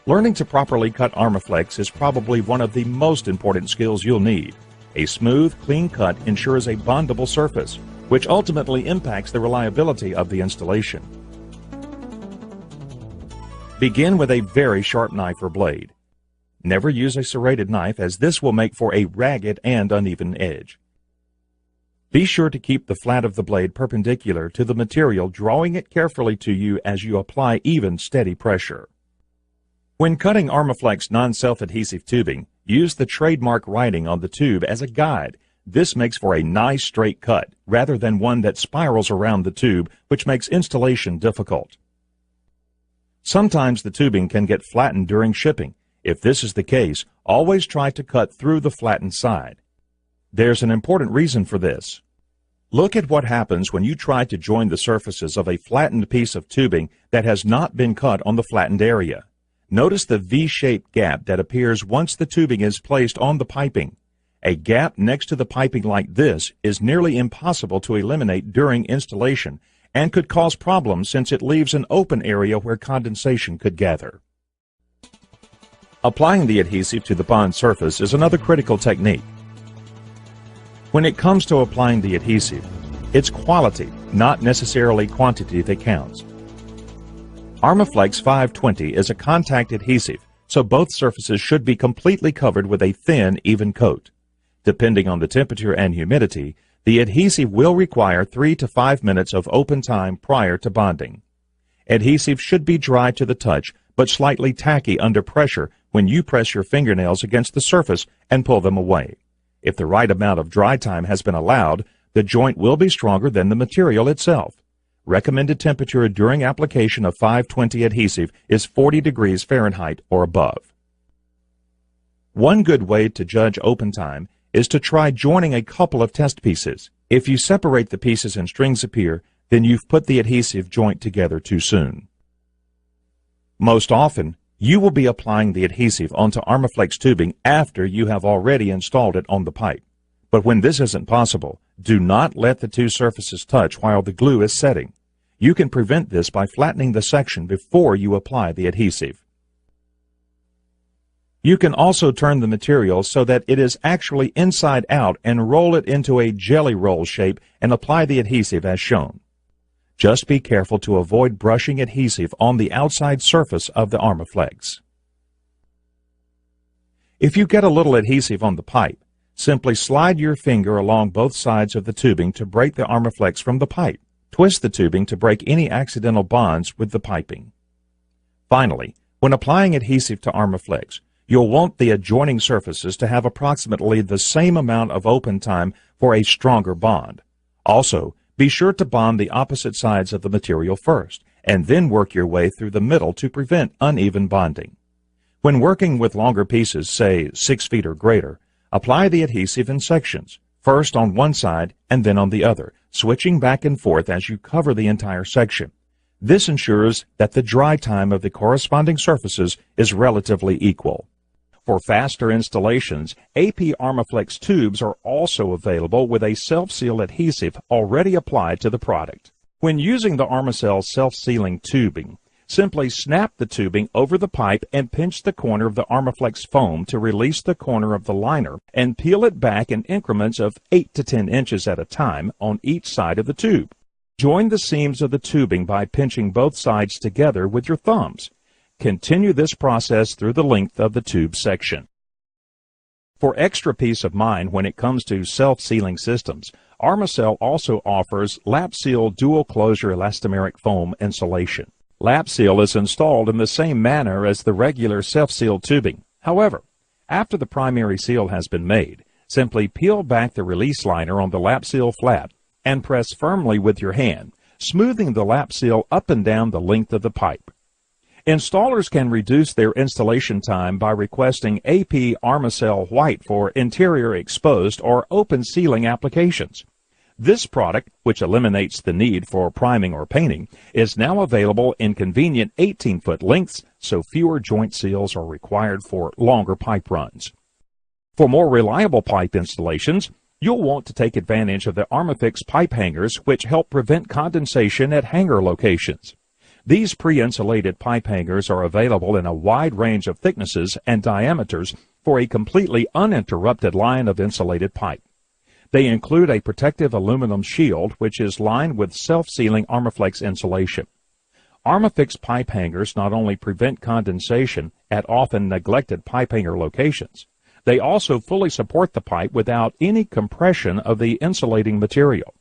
Learning to properly cut Armaflex is probably one of the most important skills you'll need. A smooth, clean cut ensures a bondable surface, which ultimately impacts the reliability of the installation. Begin with a very sharp knife or blade. Never use a serrated knife, as this will make for a ragged and uneven edge. Be sure to keep the flat of the blade perpendicular to the material, drawing it carefully to you as you apply even, steady pressure. When cutting Armaflex non-self-adhesive tubing, use the trademark writing on the tube as a guide. This makes for a nice straight cut, rather than one that spirals around the tube, which makes installation difficult. Sometimes the tubing can get flattened during shipping. If this is the case, always try to cut through the flattened side. There's an important reason for this. Look at what happens when you try to join the surfaces of a flattened piece of tubing that has not been cut on the flattened area. Notice the V-shaped gap that appears once the tubing is placed on the piping. A gap next to the piping like this is nearly impossible to eliminate during installation and could cause problems, since it leaves an open area where condensation could gather. Applying the adhesive to the bond surface is another critical technique. When it comes to applying the adhesive, it's quality, not necessarily quantity, that counts. Armaflex 520 is a contact adhesive, so both surfaces should be completely covered with a thin, even coat. Depending on the temperature and humidity, the adhesive will require 3 to 5 minutes of open time prior to bonding. Adhesive should be dry to the touch, but slightly tacky under pressure when you press your fingernails against the surface and pull them away. If the right amount of dry time has been allowed, the joint will be stronger than the material itself. Recommended temperature during application of 520 adhesive is 40 degrees Fahrenheit or above. One good way to judge open time is to try joining a couple of test pieces. If you separate the pieces and strings appear, then you've put the adhesive joint together too soon. Most often, you will be applying the adhesive onto Armaflex tubing after you have already installed it on the pipe. But when this isn't possible, do not let the two surfaces touch while the glue is setting. You can prevent this by flattening the section before you apply the adhesive. You can also turn the material so that it is actually inside out and roll it into a jelly roll shape and apply the adhesive as shown. Just be careful to avoid brushing adhesive on the outside surface of the Armaflex. If you get a little adhesive on the pipe, simply slide your finger along both sides of the tubing to break the Armaflex from the pipe. Twist the tubing to break any accidental bonds with the piping. Finally, when applying adhesive to Armaflex, you'll want the adjoining surfaces to have approximately the same amount of open time for a stronger bond. Also, be sure to bond the opposite sides of the material first, and then work your way through the middle to prevent uneven bonding. When working with longer pieces, say 6 feet or greater, apply the adhesive in sections, first on one side and then on the other, switching back and forth as you cover the entire section. This ensures that the dry time of the corresponding surfaces is relatively equal. For faster installations, AP Armaflex tubes are also available with a self-seal adhesive already applied to the product. When using the Armacell self-sealing tubing, simply snap the tubing over the pipe and pinch the corner of the Armaflex foam to release the corner of the liner and peel it back in increments of 8 to 10 inches at a time on each side of the tube. Join the seams of the tubing by pinching both sides together with your thumbs. Continue this process through the length of the tube section. For extra peace of mind when it comes to self-sealing systems, Armacell also offers LapSeal dual closure elastomeric foam insulation. LapSeal is installed in the same manner as the regular self-seal tubing. However, after the primary seal has been made, simply peel back the release liner on the LapSeal flap and press firmly with your hand, smoothing the LapSeal up and down the length of the pipe. Installers can reduce their installation time by requesting AP Armacell White for interior exposed or open sealing applications. This product, which eliminates the need for priming or painting, is now available in convenient 18-foot lengths, so fewer joint seals are required for longer pipe runs. For more reliable pipe installations, you'll want to take advantage of the Armafix pipe hangers, which help prevent condensation at hanger locations. These pre-insulated pipe hangers are available in a wide range of thicknesses and diameters for a completely uninterrupted line of insulated pipe. They include a protective aluminum shield which is lined with self-sealing Armaflex insulation. Armafix pipe hangers not only prevent condensation at often neglected pipe hanger locations, they also fully support the pipe without any compression of the insulating material.